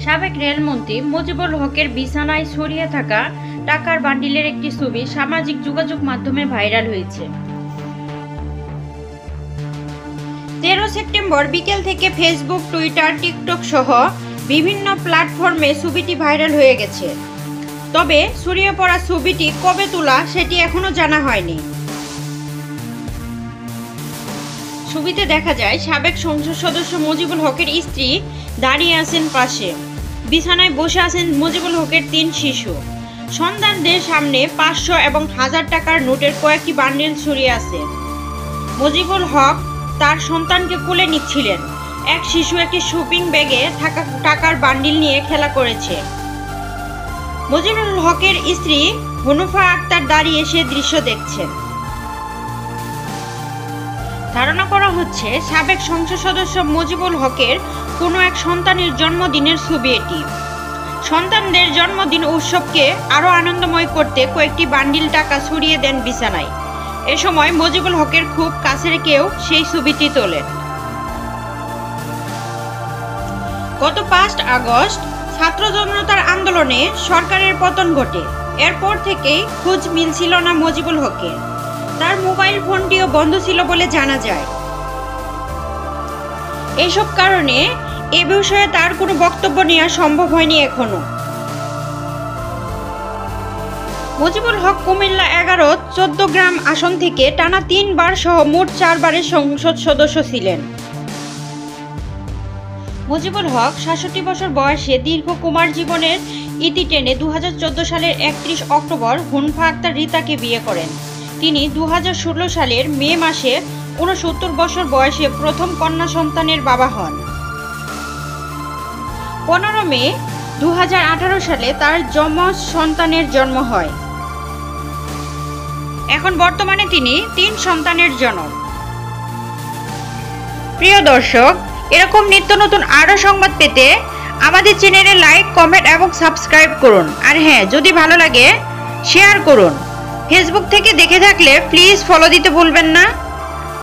সাবেক রেলমন্ত্রী মুজিবুল হকের বিছানায় ছড়িয়ে থাকা টাকার বান্ডিলের একটি ছবি সামাজিক যোগাযোগ মাধ্যমে ভাইরাল হয়েছে। 13 সেপ্টেম্বর বিকেল থেকে ফেসবুক, টুইটার, টিকটক সহ বিভিন্ন প্ল্যাটফর্মে ছবিটি ভাইরাল হয়ে গেছে। তবে ছড়িয়ে পড়া ছবিটি কবে তোলা সেটি এখনো জানা হয়নি। ছবিতে দেখা যায় সাবেক সংসদ সদস্য মুজিবুল হকের স্ত্রী দাঁড়িয়ে আছেন পাশে, বিছানায় বসে আছেন মুজিবুল হকের 3 শিশু। সন্তানদের সামনে 500 এবং 1000 টাকার নোটের কয়েকটি বান্ডিল ছড়িয়ে আছে। মুজিবুল হক তার সন্তানকে কোলে নিচ্ছিলেন। এক শিশু একটি শপিং ব্যাগে থাকা টাকার বান্ডিল নিয়ে খেলা করেছে। মুজিবুল হকের স্ত্রী হুনুফা আক্তার দাঁড়িয়ে সে দৃশ্য দেখছেন। ধারণা করা হচ্ছে সাবেক সংসদ সদস্য মুজিবুল হকের কোনো এক সন্তানের জন্মদিনের ছবি এটি। সন্তানদের জন্মদিন উৎসবকে আরও আনন্দময় করতে কয়েকটি বান্ডিল টাকা ছড়িয়ে দেন বিছানায়। এ সময় মুজিবুল হকের খুব কাছের কেউ সেই ছবিটি তোলেন। গত 5 আগস্ট ছাত্র জনতার আন্দোলনে সরকারের পতন ঘটে। এরপর থেকেই খোঁজ মিলছিল না মুজিবুল হকের। তার মোবাইল ফোনটিও বন্ধ ছিল বলে জানা যায়। এসব কারণে এ বিষয়ে তার কোনো বক্তব্য নেওয়া সম্ভব হয়নি এখনো। মুজিবুল হক কুমিল্লা 11, 14 আসন থেকে টানা 3 বার সহ মোট 4 বারের সংসদ সদস্য ছিলেন। মুজিবুল হক 66 বছর বয়সে দীর্ঘ কুমার জীবনের ইতি টেনে 2014 সালের 31 অক্টোবর হুনফা আক্তার রিতাকে বিয়ে করেন। তিনি 2016 সালের মে মাসে 69 বছর বয়সে প্রথম কন্যা সন্তানের বাবা হন। 15 মে 2018 সালে তার যমজ সন্তানের জন্ম হয়। এখন বর্তমানে তিনি 3 সন্তানের জনক। প্রিয় দর্শক, এরকম নিত্য নতুন আরও সংবাদ পেতে আমাদের চ্যানেলে লাইক, কমেন্ট এবং সাবস্ক্রাইব করুন। আর হ্যাঁ, যদি ভালো লাগে শেয়ার করুন। ফেসবুক থেকে দেখে থাকলে প্লিজ ফলো দিতে ভুলবেন না।